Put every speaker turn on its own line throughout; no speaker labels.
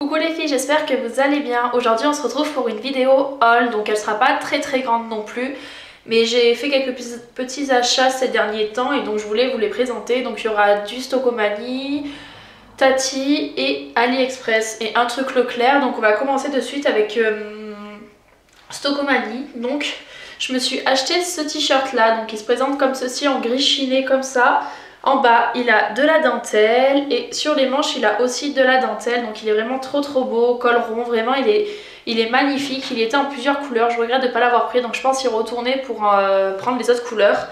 Coucou les filles, j'espère que vous allez bien. Aujourd'hui on se retrouve pour une vidéo haul, donc elle sera pas très grande non plus. Mais j'ai fait quelques petits achats ces derniers temps et donc je voulais vous les présenter. Donc il y aura du Stocomanie, Tati et AliExpress et un truc Leclerc. Donc on va commencer de suite avec Stocomanie. Donc je me suis acheté ce t-shirt là, donc il se présente comme ceci en gris chiné comme ça. En bas, il a de la dentelle et sur les manches, il a aussi de la dentelle. Donc il est vraiment trop bbeau, col rond, vraiment il est magnifique. Il était en plusieurs couleurs, je regrette de ne pas l'avoir pris, donc je pense y retourner pour prendre les autres couleurs.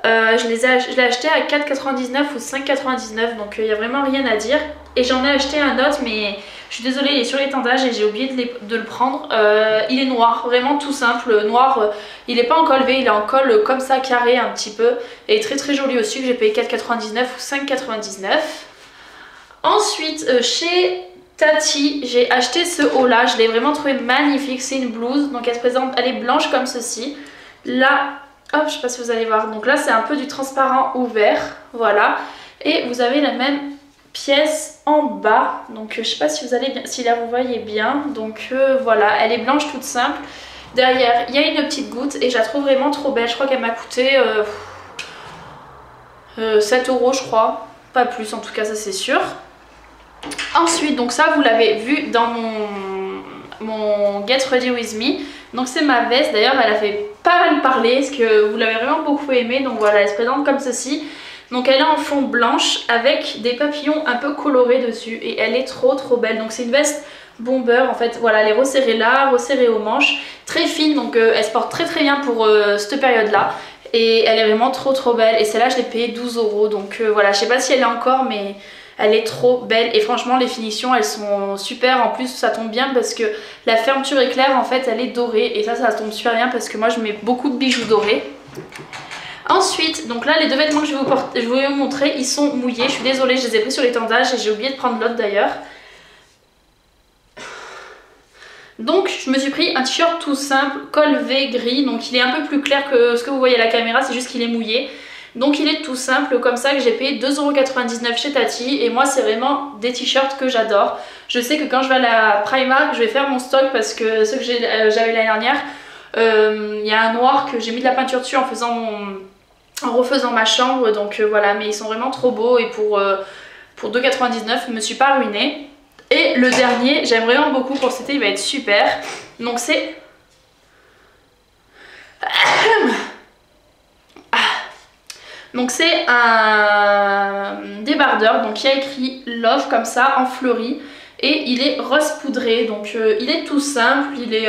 Je l'ai acheté à 4,99 ou 5,99, donc il n'y a vraiment rien à dire. Et j'en ai acheté un autre, mais je suis désolée, il est sur l'étendage et j'ai oublié de le prendre. Il est noir, vraiment tout simple, noir. Il n'est pas en col V, il est en col comme ça, carré un petit peu. Et très joli aussi, que j'ai payé 4,99 ou 5,99. Ensuite, chez Tati, j'ai acheté ce haut là, je l'ai vraiment trouvé magnifique. C'est une blouse, donc elle se présente, elle est blanche comme ceci. Là, hop, je sais pas si vous allez voir, donc là c'est un peu du transparent ouvert, voilà. Et vous avez la même pièce en bas, donc je sais pas si vous allez bien, si là vous voyez bien, donc voilà, elle est blanche toute simple. Derrière il y a une petite goutte et je la trouve vraiment trop belle. Je crois qu'elle m'a coûté 7 € je crois, pas plus en tout cas, ça c'est sûr. Ensuite, donc ça vous l'avez vu dans mon Get Ready With Me, donc c'est ma veste. D'ailleurs elle a fait pas mal parler parce que vous l'avez vraiment beaucoup aimé. Donc voilà, elle se présente comme ceci. Donc elle est en fond blanche avec des papillons un peu colorés dessus et elle est trop belle. Donc c'est une veste bomber en fait, voilà, elle est resserrée là, resserrée aux manches, très fine, donc elle se porte très bien pour cette période là. Et elle est vraiment trop belle, et celle-là je l'ai payée 12 €. Donc voilà, je sais pas si elle est encore, mais elle est trop belle. Et franchement les finitions elles sont super. En plus ça tombe bien parce que la fermeture éclair en fait elle est dorée, et ça tombe super bien parce que moi je mets beaucoup de bijoux dorés. Ensuite, donc là les deux vêtements que je vais vous montrer, ils sont mouillés. Je suis désolée, je les ai pris sur l'étendage et j'ai oublié de prendre l'autre d'ailleurs. Donc je me suis pris un t-shirt tout simple, col V gris, donc il est un peu plus clair que ce que vous voyez à la caméra, c'est juste qu'il est mouillé. Donc il est tout simple comme ça, que j'ai payé 2,99 € chez Tati, et moi c'est vraiment des t-shirts que j'adore. Je sais que quand je vais à la Primark, je vais faire mon stock parce que ceux que j'avais l'année dernière, il y a un noir que j'ai mis de la peinture dessus en refaisant ma chambre, donc voilà, mais ils sont vraiment trop beaux, et pour 2,99 € je me suis pas ruinée. Et le dernier, j'aime vraiment beaucoup pour cet été, il va être super. Donc c'est... Donc c'est un débardeur, donc il y a écrit Love comme ça en fleuri, et il est rose poudré. Donc il est tout simple, il est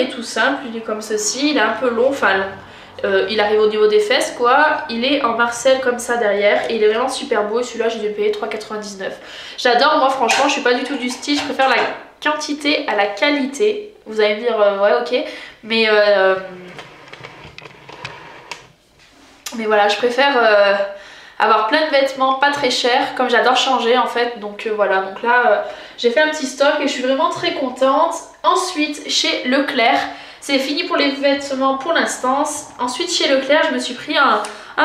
tout simple, il est comme ceci, il est un peu long, enfin long. Il arrive au niveau des fesses quoi. Il est en marcel comme ça derrière et il est vraiment super beau, et celui-là je l'ai payé 3,99 €. J'adore, moi franchement je suis pas du tout du style, je préfère la quantité à la qualité. Vous allez me dire ouais ok, mais voilà, je préfère avoir plein de vêtements pas très chers, comme j'adore changer en fait. Donc voilà, donc là j'ai fait un petit stock et je suis vraiment très contente. Ensuite chez Leclerc, c'est fini pour les vêtements pour l'instant. Ensuite chez Leclerc je me suis pris un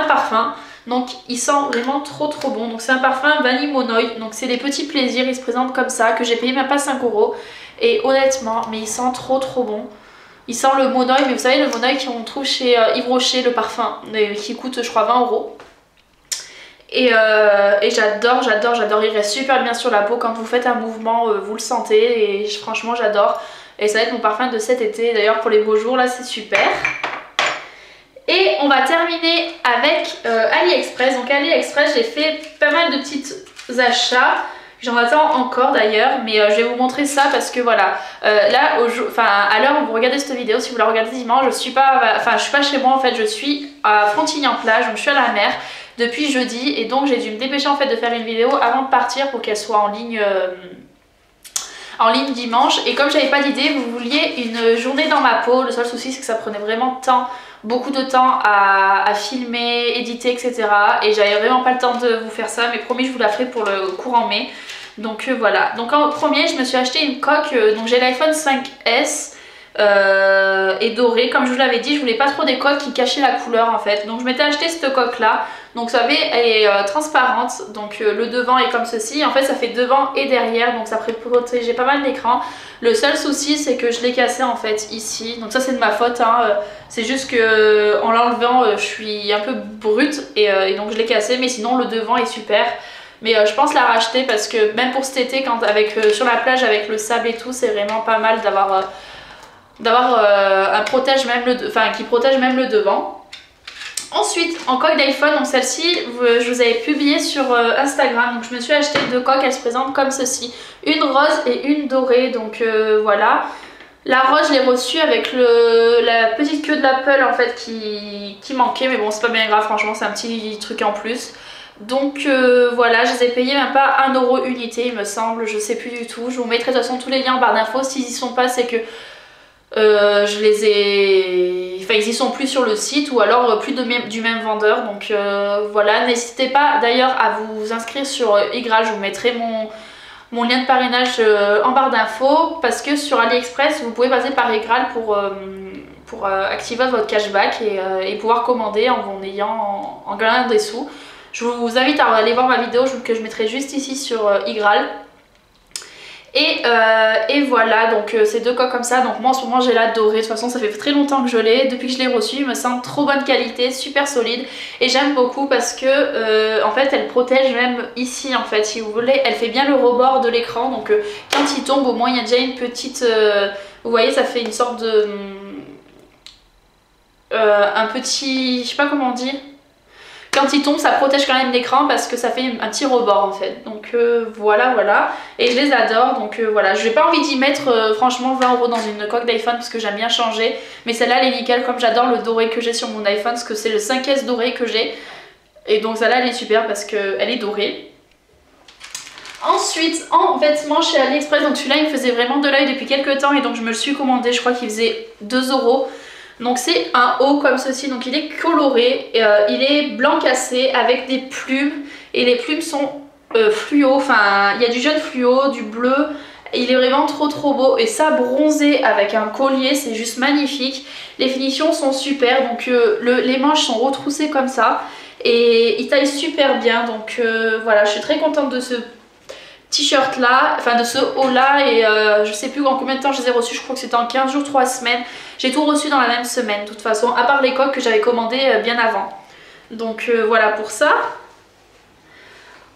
parfum. Donc il sent vraiment trop bon. Donc c'est un parfum Vanille Monoï. Donc c'est des petits plaisirs, il se présente comme ça, que j'ai payé même pas 5 €. Et honnêtement, mais il sent trop bon. Il sent le Monoï, mais vous savez le Monoï qu'on trouve chez Yves Rocher, le parfum, qui coûte je crois 20 €. Et j'adore, il reste super bien sur la peau. Quand vous faites un mouvement, vous le sentez, et franchement j'adore. Et ça va être mon parfum de cet été, d'ailleurs pour les beaux jours, là c'est super. Et on va terminer avec AliExpress. Donc AliExpress, j'ai fait pas mal de petits achats. J'en attends encore d'ailleurs, mais je vais vous montrer ça parce que voilà, là, à l'heure où vous regardez cette vidéo, si vous la regardez dimanche, je suis pas chez moi en fait, je suis à Frontignan-Plage, donc je suis à la mer depuis jeudi, et donc j'ai dû me dépêcher en fait de faire une vidéo avant de partir pour qu'elle soit en ligne dimanche. Et comme j'avais pas d'idée, vous vouliez une journée dans ma peau. Le seul souci c'est que ça prenait vraiment beaucoup de temps à filmer, éditer, etc. Et j'avais vraiment pas le temps de vous faire ça, mais promis je vous la ferai pour le courant mai. Donc voilà. Donc en premier je me suis acheté une coque, donc j'ai l'iPhone 5S. et doré. Comme je vous l'avais dit, je voulais pas trop des coques qui cachaient la couleur en fait. Donc je m'étais acheté cette coque là. Donc vous savez, elle est transparente. Donc le devant est comme ceci. En fait ça fait devant et derrière. Donc ça protégeait pas mal l'écran. Le seul souci c'est que je l'ai cassé en fait ici. Donc ça c'est de ma faute hein. C'est juste que en l'enlevant je suis un peu brute et donc je l'ai cassé. Mais sinon le devant est super. Mais je pense la racheter parce que même pour cet été quand sur la plage avec le sable et tout, c'est vraiment pas mal d'avoir un protège même qui protège même le devant. Ensuite en coque d'iPhone, donc celle-ci je vous avais publié sur Instagram, donc je me suis acheté 2 coques, elles se présentent comme ceci, une rose et une dorée, donc voilà. La rose je l'ai reçue avec la petite queue de l'Apple en fait qui manquait, mais bon c'est pas bien grave, franchement c'est un petit truc en plus. Donc voilà, je les ai payés même pas 1 € unité il me semble, je sais plus du tout. Je vous mettrai de toute façon tous les liens en barre d'infos. S'ils y sont pas, c'est que je les ai... Enfin ils y sont plus sur le site ou alors plus du même vendeur. Donc voilà, n'hésitez pas d'ailleurs à vous inscrire sur Igral, je vous mettrai mon lien de parrainage en barre d'infos. Parce que sur AliExpress, vous pouvez passer par Igral pour activer votre cashback et pouvoir commander en gagnant des sous. Je vous invite à aller voir ma vidéo que je mettrai juste ici sur Igral. Et voilà, donc ces 2 coques comme ça. Donc moi en ce moment j'ai la dorée, de toute façon ça fait très longtemps que je l'ai. Depuis que je l'ai reçue, il me semble trop bonne qualité, super solide. Et j'aime beaucoup parce que en fait elle protège même ici en fait, si vous voulez. Elle fait bien le rebord de l'écran, donc quand il tombe au moins il y a déjà une petite... vous voyez, ça fait une sorte de... un petit... je sais pas comment on dit. Quand il tombe ça protège quand même l'écran parce que ça fait un petit rebord en fait. Donc voilà. Et je les adore, donc voilà. Je n'ai pas envie d'y mettre franchement 20 € dans une coque d'iPhone parce que j'aime bien changer. Mais celle-là elle est nickel, comme j'adore le doré que j'ai sur mon iPhone parce que c'est le 5S doré que j'ai. Et donc celle-là elle est super parce qu'elle est dorée. Ensuite en vêtements chez AliExpress, donc celui-là il me faisait vraiment de l'œil depuis quelques temps et donc je me le suis commandé, je crois qu'il faisait 2 €. Donc c'est un haut comme ceci, donc il est coloré, il est blanc cassé avec des plumes et les plumes sont fluo, enfin il y a du jaune fluo, du bleu, il est vraiment trop beau et ça bronzé avec un collier c'est juste magnifique. Les finitions sont super, donc les manches sont retroussées comme ça et il taille super bien, donc voilà, je suis très contente de ce t-shirt là, enfin de ce haut là et je sais plus en combien de temps je les ai reçus, je crois que c'était en 15 jours, 3 semaines. J'ai tout reçu dans la même semaine de toute façon, à part les coques que j'avais commandées bien avant. Donc voilà pour ça.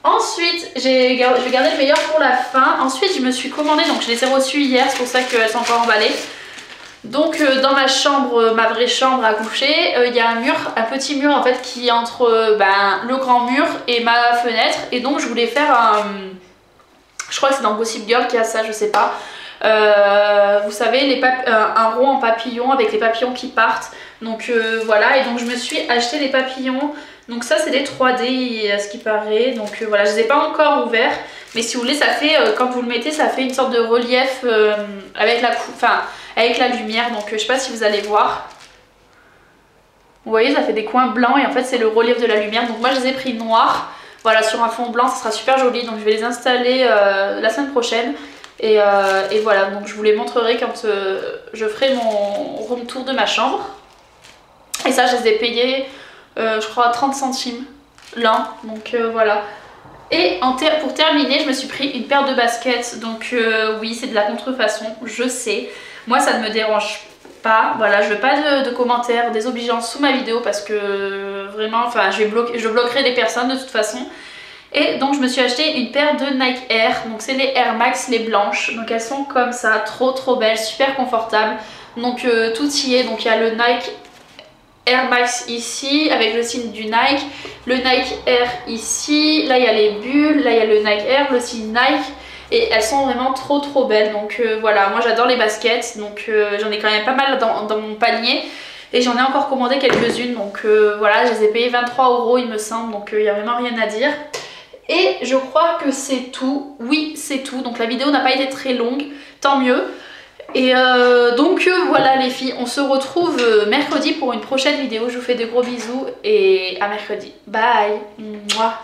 Ensuite, je vais garder le meilleur pour la fin. Ensuite, je me suis commandé, donc je les ai reçues hier, c'est pour ça qu'elles sont encore emballées. Donc dans ma chambre, ma vraie chambre à coucher, il y a un petit mur en fait qui est entre le grand mur et ma fenêtre. Et donc je voulais faire je crois que c'est dans Gossip Girl qu'il y a ça, je sais pas. Vous savez, un rond en papillon avec les papillons qui partent. Donc voilà, et donc je me suis acheté les papillons. Donc ça c'est des 3D à ce qui paraît. Donc voilà, je les ai pas encore ouverts. Mais si vous voulez, ça fait, quand vous le mettez, ça fait une sorte de relief avec la lumière. Donc je sais pas si vous allez voir. Vous voyez, ça fait des coins blancs et en fait c'est le relief de la lumière. Donc moi je les ai pris noirs. Voilà, sur un fond blanc, ça sera super joli. Donc je vais les installer la semaine prochaine. Et voilà, donc je vous les montrerai quand je ferai mon room tour de ma chambre. Et ça, je les ai payés, je crois, 30 centimes l'un. Donc voilà. Et pour terminer, je me suis pris une paire de baskets. Donc oui, c'est de la contrefaçon, je sais. Moi, ça ne me dérange pas. Voilà, je veux pas de commentaires désobligeants sous ma vidéo parce que vraiment, enfin, je bloquerai des personnes de toute façon. Et donc je me suis acheté une paire de Nike Air, donc c'est les Air Max, les blanches. Donc elles sont comme ça, trop belles, super confortables. Donc tout y est, donc il y a le Nike Air Max ici avec le signe du Nike, le Nike Air ici, là il y a les bulles, là il y a le Nike Air, le signe Nike. Et elles sont vraiment trop belles, donc voilà, moi j'adore les baskets, donc j'en ai quand même pas mal dans mon panier. Et j'en ai encore commandé quelques-unes, donc voilà, je les ai payées 23 € il me semble, donc il n'y a vraiment rien à dire. Et je crois que c'est tout, oui c'est tout, donc la vidéo n'a pas été très longue, tant mieux. Et donc voilà les filles, on se retrouve mercredi pour une prochaine vidéo, je vous fais de gros bisous et à mercredi. Bye. Mouah.